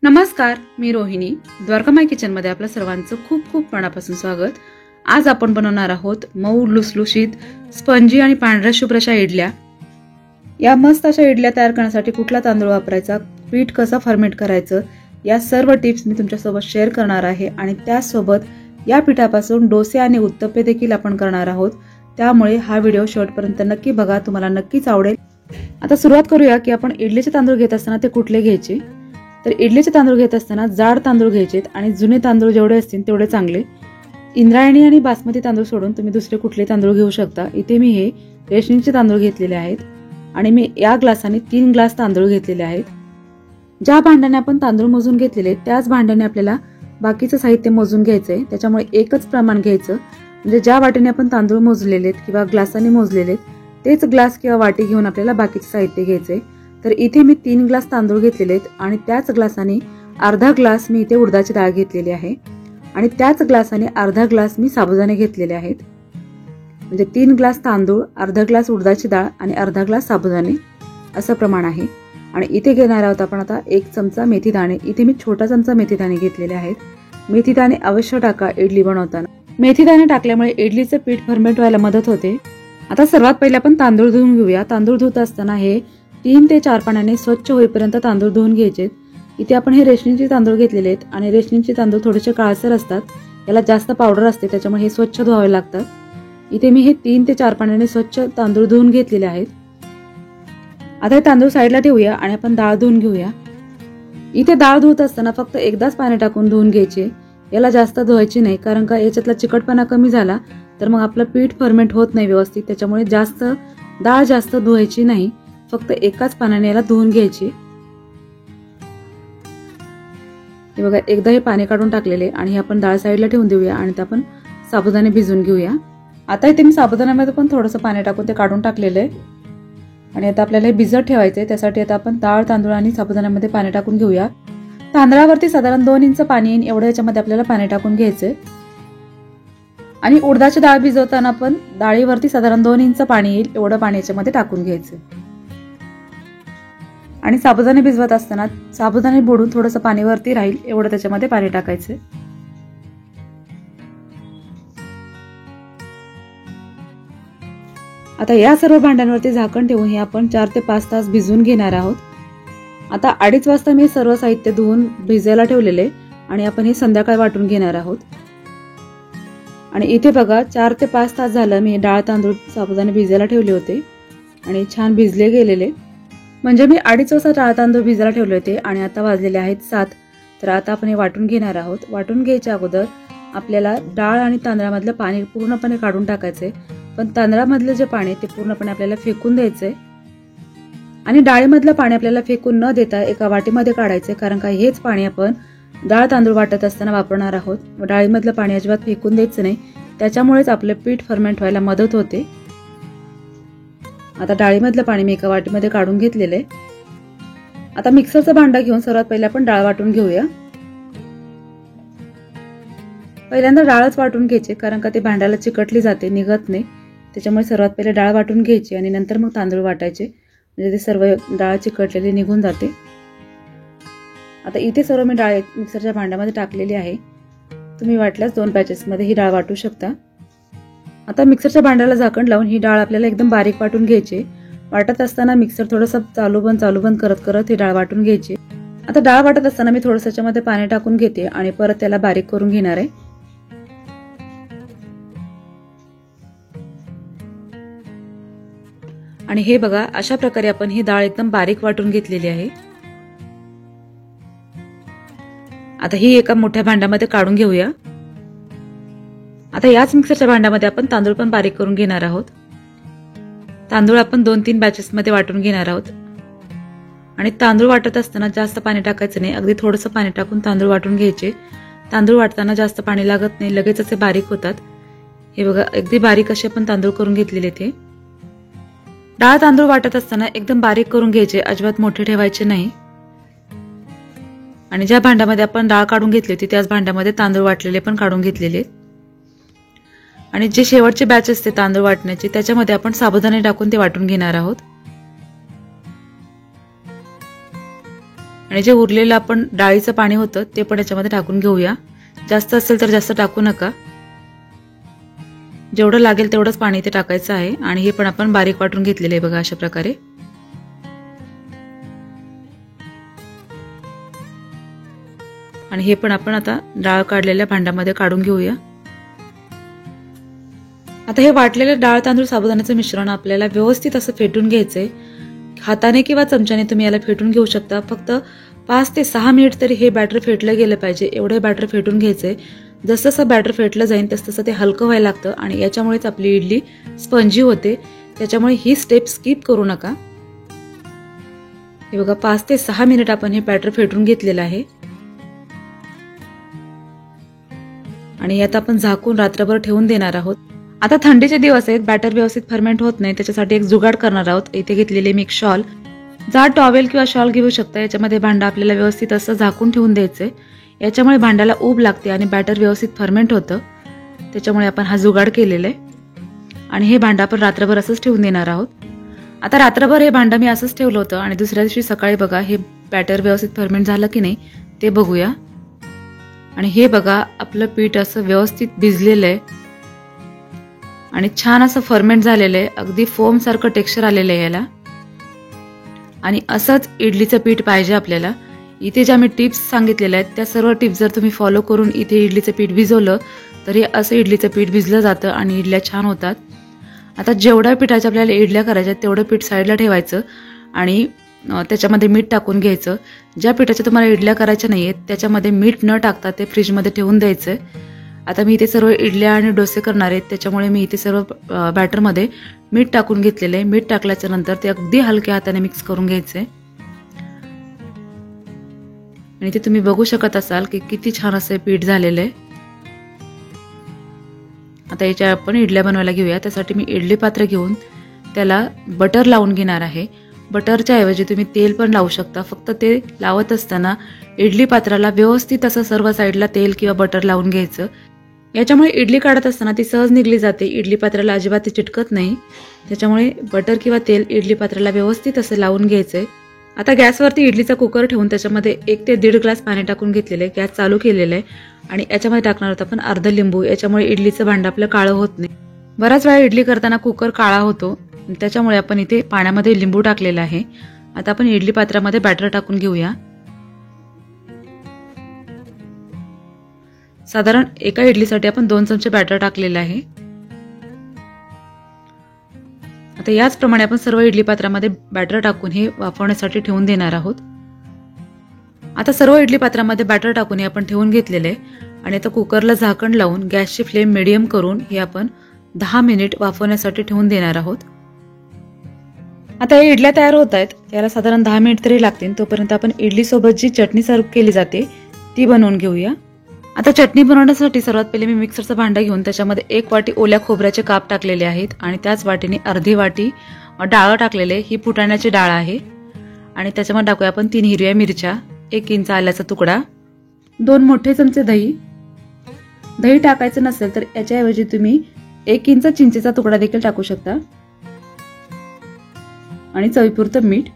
नमस्कार, मी रोहिणी. द्वारकामाई किचन मध्ये आपल्या सर्वांचं खूप खूप मनापासून स्वागत. आज आपण बनवणार आहोत मऊ लुसलुशीत स्पंजी आणि पांढऱ्या शुभ्र अशा इडल्या. या मस्त अशा इडल्या तयार करण्यासाठी कुठला तांदूळ वापरायचा, पीठ कसं फर्मेंट करायचं, या सर्व टिप्स मी तुमच्यासोबत शेअर करणार आहे. आणि त्यासोबत या पिठापासून डोसे आणि उत्तप्पे देखील आपण करणार आहोत. त्यामुळे हा व्हिडिओ शेवटपर्यंत नक्की बघा, तुम्हाला नक्कीच आवडेल. आता सुरुवात करूया की आपण इडलीचे तांदूळ घेत असताना ते कुठले घ्यायचे. तर इडलीचे तांदूळ घेत असताना जाड तांदूळ घ्यायचे आणि जुने तांदूळ जेवढे असतील तेवढे चांगले. इंद्रायणी आणि बासमती तांदूळ सोडून तुम्ही दुसरे कुठले तांदूळ घेऊ शकता. इथे मी हे रेशनिंगचे तांदूळ घेतलेले आहेत आणि मी या ग्लासाने 3 ग्लास तांदूळ घेतलेले आहेत. ज्या भांड्याने आपण तांदूळ मोजून घेतलेले त्याच भांड्याने आपल्याला बाकीचं साहित्य मोजून घ्यायचंय. त्याच्यामुळे एकच प्रमाण घ्यायचं, म्हणजे ज्या वाटीने आपण तांदूळ मोजलेले किंवा ग्लासाने मोजलेले तेच ग्लास किंवा वाटी घेऊन आपल्याला बाकीचे साहित्य घ्यायचंय. तर इथे मी 3 ग्लास तांदूळ घेतलेले आहेत आणि त्याच ग्लासाने अर्धा ग्लास मी इथे उडदाची डाळ घेतलेली आहे आणि त्याच ग्लासाने अर्धा ग्लास मी साबुदाणे घेतलेले आहेत. म्हणजे 3 ग्लास तांदूळ, अर्धा ग्लास उडदाची डाळ आणि अर्धा ग्लास साबुदाणे असं प्रमाण आहे. आणि इथे घेणार आहोत आपण आता 1 चमचा मेथी दाणे. इथे मी छोटा चमचा मेथी दाणे घेतलेले आहेत. मेथी दाणे अवश्य टाका इडली बनवताना. मेथी दाणे टाकल्यामुळे इडलीचं पीठ फर्मेंट व्हायला मदत होते. आता सर्वात पहिले आपण तांदूळ धुवून घेऊया. तांदूळ धुत असताना हे 3 ते 4 पाण्याने स्वच्छ होईपर्यंत तांदूळ धुवून घ्यायचे. इथे आपण हे रेशनिंगचे तांदूळ घेतलेले आहेत आणि रेशनिंगचे तांदूळ थोडेसे काळसर असतात, याला जास्त पावडर असते, त्याच्यामुळे हे स्वच्छ धुवावे लागतात. इथे मी हे 3 ते 4 पाण्याने स्वच्छ तांदूळ धुवून घेतलेले आहेत. आता हे तांदूळ साईडला ठेवूया आणि आपण डाळ धुवून घेऊया. इथे डाळ धुवत असताना फक्त एकदाच पाणी टाकून धुवून घ्यायचे, याला जास्त धुवायची नाही, कारण का याच्यातला चिकटपणा कमी झाला तर मग आपलं पीठ फर्मेंट होत नाही व्यवस्थित. त्याच्यामुळे डाळ जास्त धुवायची नाही, फक्त एकाच पाण्याने याला धुवून घ्यायची. हे बघा, एकदा हे पाणी काढून टाकलेले आणि हे आपण डाळ साईडला ठेवून देऊया आणि आपण साबुदाणे भिजून घेऊया. आता इथे मी साबुदाण्यामध्ये पण थोडंसं पाणी टाकून ते काढून टाकलेलं आहे आणि आता आपल्याला हे भिजत ठेवायचंय. त्यासाठी आता आपण डाळ, तांदूळ आणि साबुदाण्यामध्ये पाणी टाकून घेऊया. तांदळावरती साधारण 2 इंच पाणी येईल एवढं याच्यामध्ये आपल्याला पाणी टाकून घ्यायचंय. आणि उडदाची डाळ भिजवताना पण डाळीवरती साधारण 2 इंच पाणी येईल एवढं पाणी याच्यामध्ये टाकून घ्यायचं. आणि साबुदाणे भिजवत असताना साबुदाणे बुडून थोडंसं पाणी वरती राहील एवढं त्याच्यामध्ये पाणी टाकायचं. आता या सर्व भांड्यांवरती झाकण ठेवून हे आपण 4 ते 5 तास भिजवून घेणार आहोत. आता 2:30 वाजता मी सर्व साहित्य धुवून भिजायला ठेवलेले आणि आपण हे संध्याकाळी वाटून घेणार आहोत. आणि इथे बघा 4 ते 5 तास झालं मी डाळ, तांदूळ, साबुदाणे भिजायला ठेवले होते आणि छान भिजले गेलेले. म्हणजे मी 2:30 वाजता डाळ, तांदूळ भिजायला ठेवले होते आणि आता वाजलेले आहेत 7. तर आता आपण हे वाटून घेणार आहोत. वाटून घ्यायच्या अगोदर आपल्याला डाळ आणि तांदळामधलं पाणी पूर्णपणे काढून टाकायचंय, पण तांदळामधलं जे पाणी ते पूर्णपणे आपल्याला फेकून द्यायचंय. आणि डाळीमधलं पाणी आपल्याला फेकून न देता एका वाटीमध्ये काढायचंय, कारण का हेच पाणी आपण डाळ, तांदूळ वाटत असताना वापरणार आहोत. डाळीमधलं पाणी अजिबात फेकून द्यायचं नाही, त्याच्यामुळेच आपलं पीठ फर्मेंट व्हायला मदत होते. आता डाळीमधलं पाणी मी एका वाटीमध्ये काढून घेतलेलं आहे. आता मिक्सरचं भांडं घेऊन सर्वात पहिले आपण डाळ वाटून घेऊया. पहिल्यांदा डाळच वाटून घ्यायची, कारण का ते भांड्याला चिकटली जाते, निघत नाही. त्याच्यामुळे सर्वात पहिले डाळ वाटून घ्यायची आणि नंतर मग तांदूळ वाटायचे, म्हणजे ते सर्व डाळ चिकटलेली निघून जाते. आता इथे सर्व मी डाळ मिक्सरच्या भांड्यामध्ये टाकलेली आहे. तुम्ही वाटल्यास 2 बॅचेसमध्ये ही डाळ वाटू शकता. आता मिक्सरच्या भांड्याला झाकण लावून ही डाळ आपल्याला एकदम बारीक वाटून घ्यायची. वाटत असताना मिक्सर थोडंसं चालू बंद करत करत ही डाळ वाटून घ्यायची. आता डाळ वाटत असताना मी थोडंसं याच्यामध्ये पाणी टाकून घेते आणि परत त्याला बारीक करून घेणार आहे. आणि हे बघा, अशा प्रकारे आपण ही डाळ एकदम बारीक वाटून घेतलेली आहे. आता ही एका मोठ्या भांड्यामध्ये काढून घेऊया. आता याच मिक्सरच्या भांड्यामध्ये आपण तांदूळ पण बारीक करून घेणार आहोत. तांदूळ आपण 2-3 बॅचेसमध्ये वाटून घेणार आहोत. आणि तांदूळ वाटत असताना जास्त पाणी टाकायचं नाही, अगदी थोडंसं पाणी टाकून तांदूळ वाटून घ्यायचे. तांदूळ वाटताना जास्त पाणी लागत नाही, लगेच असे बारीक होतात. हे बघा, अगदी बारीक असे आपण तांदूळ करून घेतलेले ते. डाळ, तांदूळ वाटत असताना एकदम बारीक करून घ्यायचे, अजिबात मोठे ठेवायचे नाही. आणि ज्या भांड्यामध्ये आपण डाळ काढून घेतली होती त्याच भांड्यामध्ये तांदूळ वाटलेले पण काढून घेतलेले. आणि जे शेवटचे बॅच असते तांदूळ वाटण्याची त्याच्यामध्ये आपण साबुदाणे टाकून ते वाटून घेणार आहोत. आणि जे उरलेलं आपण डाळीचं पाणी होतं ते पण याच्यामध्ये टाकून घेऊया. जास्त असेल तर जास्त टाकू नका, जेवढं लागेल तेवढंच पाणी इथे टाकायचं आहे. आणि हे पण आपण बारीक वाटून घेतलेलं आहे बघा अशा प्रकारे. आणि हे पण आपण आता डाळ काढलेल्या भांड्यामध्ये काढून घेऊया. आता हे वाटलेलं डाळ तांदूळ साबुदाण्याचं मिश्रण आपल्याला व्यवस्थित असं फेटून घ्यायचंय. हाताने किंवा चमच्याने तुम्ही याला फेटून घेऊ शकता. फक्त 5 ते 6 मिनिट तरी हे बॅटर फेटलं गेलं पाहिजे, एवढं बॅटर फेटून घ्यायचंय. जसं जसं बॅटर फेटलं जाईल तसं ते हलकं व्हायला लागतं आणि याच्यामुळेच आपली इडली स्पंजी होते. त्याच्यामुळे ही स्टेप स्किप करू नका. हे बघा 5 ते 6 मिनिट आपण हे बॅटर फेटून घेतलेलं आहे. आणि यात आपण झाकून रात्रभर ठेवून देणार आहोत. आता थंडीचे दिवस आहेत, बॅटर व्यवस्थित फर्मेंट होत नाही, त्याच्यासाठी एक जुगाड करणार आहोत. इथे घेतलेले मी एक शॉल, जाड टॉवेल किंवा शॉल घेऊ शकता. याच्यामध्ये भांडं आपल्याला व्यवस्थित असं झाकून ठेवून द्यायचंय. याच्यामुळे भांड्याला ऊब लागते आणि बॅटर व्यवस्थित फर्मेंट होतं. त्याच्यामुळे आपण हा जुगाड केलेला आहे. आणि हे भांडं आपण रात्रभर असंच ठेवून देणार आहोत. आता रात्रभर हे भांडं मी असंच ठेवलं होतं आणि दुसऱ्या दिवशी सकाळी बघा हे बॅटर व्यवस्थित फर्मेंट झालं की नाही ते बघूया. आणि हे बघा आपलं पीठ असं व्यवस्थित भिजलेलं आहे आणि छान असं फर्मेंट झालेलं आहे. अगदी फोम सारखं टेक्स्चर आलेलं आहे याला. आणि असंच इडलीचं पीठ पाहिजे आपल्याला. इथे ज्या मी टिप्स सांगितलेल्या आहेत त्या सर्व टिप्स जर तुम्ही फॉलो करून इथे इडलीचं पीठ भिजवलं तर हे असं इडलीचं पीठ भिजलं जातं आणि इडल्या छान होतात. आता जेवढ्या पिठाच्या आपल्याला इडल्या करायच्या तेवढं पीठ साईडला ठेवायचं आणि त्याच्यामध्ये मीठ टाकून घ्यायचं. ज्या पिठाच्या तुम्हाला इडल्या करायच्या नाहीयेत त्याच्यामध्ये मीठ न टाकता ते फ्रीजमध्ये ठेवून द्यायचं. आता मी इथे सर्व इडल्या आणि डोसे करणार आहेत, त्याच्यामुळे मी इथे सर्व बॅटरमध्ये मीठ टाकून घेतलेलं आहे. मीठ टाकल्याच्या नंतर ते अगदी हलक्या हाताने मिक्स करून घ्यायचे. आणि इथे तुम्ही बघू शकत असाल की किती छान असं पीठ झालेलं आहे. आता याच्या आपण इडल्या बनवायला घेऊया. त्यासाठी मी इडली पात्र घेऊन त्याला बटर लावून घेणार आहे. बटरच्या ऐवजी तुम्ही तेल पण लावू शकता. फक्त ते लावत असताना इडली पात्राला व्यवस्थित असं सर्व साईडला तेल किंवा बटर लावून घ्यायचं. याच्यामुळे इडली काढत असताना ती सहज निघली जाते, इडली पात्राला अजिबात ती चिटकत नाही. त्याच्यामुळे बटर किंवा तेल इडली पात्राला व्यवस्थित असं लावून घ्यायचंय. आता गॅसवरती इडलीचा कुकर ठेवून त्याच्यामध्ये 1 ते 1.5 ग्लास पाणी टाकून घेतलेलं आहे. गॅस चालू केलेला आहे आणि याच्यामध्ये टाकणार आहोत आपण अर्ध लिंबू. याच्यामुळे इडलीचं भांडं आपलं काळं होत नाही. बराच वेळा इडली करताना कुकर काळा होतो, त्याच्यामुळे आपण इथे पाण्यामध्ये लिंबू टाकलेला आहे. आता आपण इडली पात्रामध्ये बॅटर टाकून घेऊया. साधारण एका इडलीसाठी आपण 2 चमचे बॅटर टाकलेलं आहे. आता याचप्रमाणे आपण सर्व इडली पात्रामध्ये बॅटर टाकून हे वाफवण्यासाठी ठेवून देणार आहोत. आता सर्व इडली पात्रामध्ये बॅटर टाकून हे आपण ठेवून घेतलेले आहे. आणि आता कुकरला झाकण लावून गॅसची फ्लेम मिडियम करून हे आपण 10 मिनिट वाफवण्यासाठी ठेवून देणार आहोत. आता हे इडल्या तयार होत आहेत, याला साधारण 10 मिनिट तरी लागतील. तोपर्यंत आपण इडली सोबत जी चटणी सर्व केली जाते ती बनवून घेऊया. आता चटणी बनवण्यासाठी सर्वात पहिले मी मिक्सरचं भांडं घेऊन त्याच्यामध्ये 1 वाटी ओल्या खोबऱ्याचे काप टाकलेले आहेत आणि त्याच वाटीने अर्धी वाटी डाळ टाकलेले. ही फुटाण्याची डाळ आहे. आणि त्याच्यामध्ये टाकूया आपण 3 हिरव्या मिरच्या, 1 इंच आल्याचा तुकडा, 2 मोठे चमचे दही. दही टाकायचं नसेल तर याच्याऐवजी तुम्ही 1 इंच चिंचेचा तुकडा देखील टाकू शकता. आणि चवीपुरतं मीठ.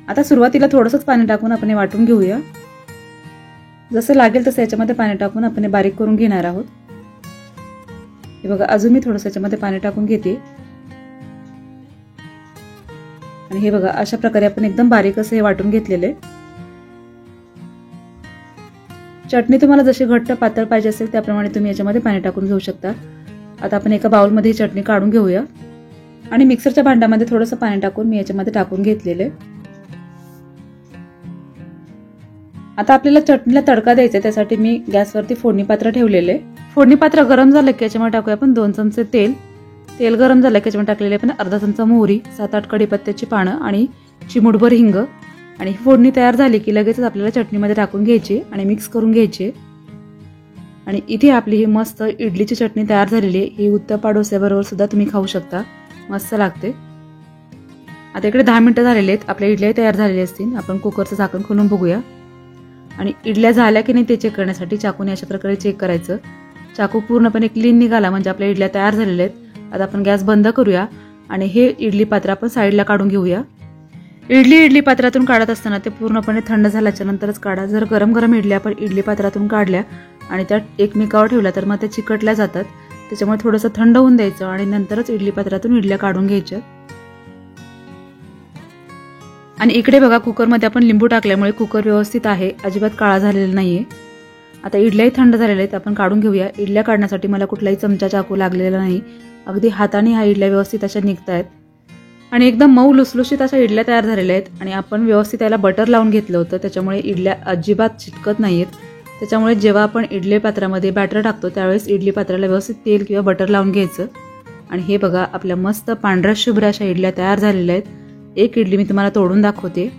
आता सुरुवातीला थोडंसंच पाणी टाकून आपण हे वाटून घेऊया. जसं लागेल तसं याच्यामध्ये पाणी टाकून आपण हे बारीक करून घेणार आहोत. हे बघा अजून मी थोडंसं याच्यामध्ये पाणी टाकून घेते. आणि हे बघा अशा प्रकारे आपण एकदम बारीक असं हे वाटून घेतलेले. चटणी तुम्हाला जशी घट्ट पातळ पाहिजे असेल त्याप्रमाणे तुम्ही याच्यामध्ये पाणी टाकून घेऊ शकता. आता आपण एका बाउलमध्ये ही चटणी काढून घेऊया. आणि मिक्सरच्या भांड्यामध्ये थोडंसं पाणी टाकून मी याच्यामध्ये टाकून घेतलेले. आता आपल्याला चटणीला तडका द्यायचा, त्यासाठी मी गॅसवरती फोडणी पात्र ठेवलेले. फोडणी पात्र गरम झालं की याच्यामध्ये टाकूया आपण 2 चमचे तेल. तेल गरम झालं की याच्यामध्ये टाकलेले आपण अर्धा चमचा मोहरी, 7-8 कढीपत्त्याची पानं आणि चिमूटभर हिंग. आणि फोडणी तयार झाली की लगेचच आपल्याला चटणीमध्ये टाकून घ्यायची आणि मिक्स करून घ्यायची. आणि इथे आपली ही मस्त इडलीची चटणी तयार झालेली आहे. ही उत्तप्पा डोस्याबरोबर सुद्धा तुम्ही खाऊ शकता, मस्त लागते. आता इकडे 10 मिनिटं झालेले आहेत, आपल्या इडल्याही तयार झालेल्या असतील. आपण कुकरचं झाकण खोलून बघूया. आणि इडल्या झाल्या की नाही ते चेक करण्यासाठी चाकूने अशा प्रकारे चेक करायचं. चाकू पूर्णपणे क्लीन निघाला म्हणजे आपल्या इडल्या तयार झालेल्या आहेत. आता आपण गॅस बंद करूया आणि हे इडली पात्र आपण साईडला काढून घेऊया. इडली पात्रातून काढत असताना ते पूर्णपणे थंड झाल्याच्या नंतरच काढा. जर गरम गरम इडल्या आपण इडली पात्रातून काढल्या आणि त्या एकमेकावर ठेवल्या तर मग त्या चिकटल्या जातात. त्याच्यामुळे थोडंसं थंड होऊन द्यायचं आणि नंतरच इडली पात्रातून इडल्या काढून घ्यायच्या. आणि इकडे बघा कुकरमध्ये आपण लिंबू टाकल्यामुळे कुकर व्यवस्थित आहे, अजिबात काळा झालेला नाहीये. आता इडल्याही थंड झालेल्या आहेत, आपण काढून घेऊया. इडल्या काढण्यासाठी मला कुठलाही चमचा चाकू लागलेला नाही, अगदी हाताने ह्या इडल्या व्यवस्थित अशा निघतायत आणि एकदम मऊ लुसलुशीत अशा इडल्या तयार झालेल्या आहेत. आणि आपण व्यवस्थित याला बटर लावून घेतलं होतं, त्याच्यामुळे इडल्या अजिबात चिटकत नाहीयेत. त्याच्यामुळे जेव्हा आपण इडली पात्रामध्ये बॅटर टाकतो त्यावेळेस इडली पात्राला व्यवस्थित तेल किंवा बटर लावून घ्यायचं. आणि हे बघा आपल्या मस्त पांढऱ्या शुभ्र अशा इडल्या तयार झालेल्या आहेत. एक इडली मी तुम्हाला तोडून दाखवते.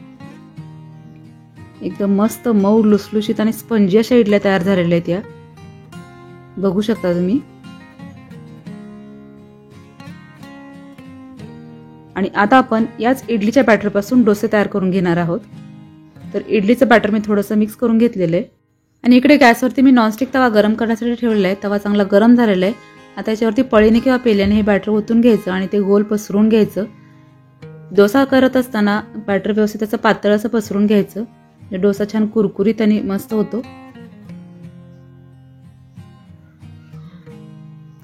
एकदम मस्त मऊ लुसलुशीत आणि स्पंजी अशा इडल्या तयार झालेल्या आहेत. या बघू शकता तुम्ही. आणि आता आपण याच इडलीच्या बॅटरपासून डोसे तयार करून घेणार आहोत. तर इडलीचं बॅटर मी थोडंसं मिक्स करून घेतलेलं आहे. आणि इकडे गॅसवरती मी नॉनस्टिक तवा गरम करण्यासाठी ठेवलेला आहे. तवा चांगला गरम झालेला आहे. आता याच्यावरती पळीने किंवा पेल्याने हे बॅटर ओतून घ्यायचं आणि ते गोल पसरून घ्यायचं. डोसा करत असताना बॅटर व्यवस्थित असं पातळ असं पसरून घ्यायचं. डोसा छान कुरकुरीत आणि मस्त होतो.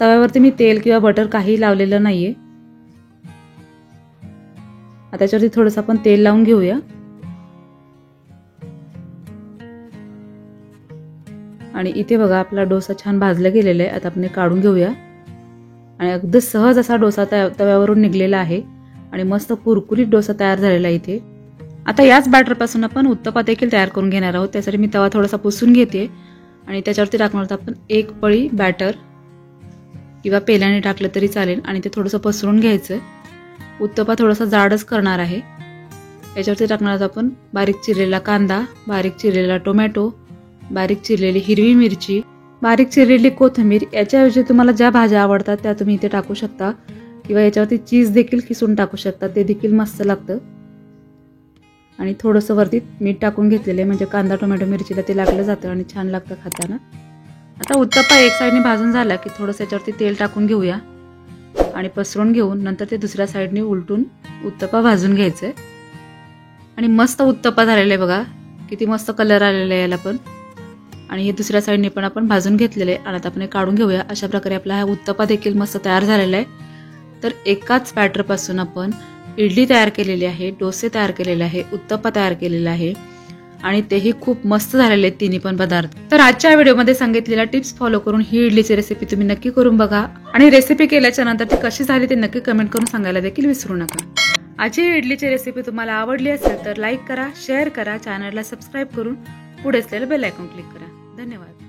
तव्यावरती मी तेल किंवा बटर काही लावलेलं नाहीये. आता त्याच्यावरती थोडंसं आपण तेल लावून घेऊया. आणि इथे बघा आपला डोसा छान भाजला गेलेला आहे. आता आपण काढून घेऊया. आणि अगदी सहज असा डोसा तव्यावरून निघलेला आहे आणि मस्त कुरकुरीत डोसा तयार झालेला आहे इथे. आता याच बॅटरपासून आपण उत्तप्पा देखील तयार करून घेणार आहोत. त्यासाठी मी तवा थोडासा पुसून घेते आणि त्याच्यावरती टाकणार आहोत आपण एक पळी बॅटर किंवा पेल्याने टाकलं तरी चालेल. आणि ते थोडंसं पसरून घ्यायचं. उत्तप्पा थोडासा जाडच करणार आहे. याच्यावरती टाकणार आहोत आपण बारीक चिरलेला कांदा, बारीक चिरलेला टोमॅटो, बारीक चिरलेली हिरवी मिरची, बारीक चिरलेली कोथिंबीर. याच्याऐवजी तुम्हाला ज्या भाज्या आवडतात त्या तुम्ही इथे टाकू शकता किंवा याच्यावरती चीज देखील किसून टाकू शकता, ते देखील मस्त लागतं. आणि थोडंसं वरती मीठ टाकून घेतलेलं आहे, म्हणजे कांदा टोमॅटो मिरचीला ते लागलं जातं आणि छान लागतं खाताना. आता उत्तप्पा एक साईडने भाजून झाला की थोडंसं याच्यावरती तेल टाकून घेऊया आणि पसरून घेऊन नंतर ते दुसऱ्या साईडने उलटून उत्तप्पा भाजून घ्यायचंय. आणि मस्त उत्तप्पा झालेला आहे बघा, किती मस्त कलर आलेला आहे याला पण. आणि हे दुसऱ्या साईडने पण आपण भाजून घेतलेले आहे. आणि आता आपण काढून घेऊया. अशा प्रकारे आपला हा उत्तप्पा देखील मस्त तयार झालेला आहे. तर एकाच बॅटरपासून आपण इडली तयार केलेली आहे, डोसे तयार केलेले आहे, उत्तप्पा तयार केलेला आहे आणि तेही खूप मस्त झालेले आहेत तिन्ही पण पदार्थ. तर आजच्या व्हिडिओमध्ये सांगितलेल्या टिप्स फॉलो करून ही इडलीची रेसिपी तुम्ही नक्की करून बघा. आणि रेसिपी केल्याच्या नंतर ती कशी झाली ते नक्की कमेंट करून सांगायला देखील विसरू नका. आजची इडलीची रेसिपी तुम्हाला आवडली असेल तर लाईक करा, शेअर करा, चॅनलला सबस्क्राईब करून पुढे असलेलं बेल आयकॉन क्लिक करा. धन्यवाद.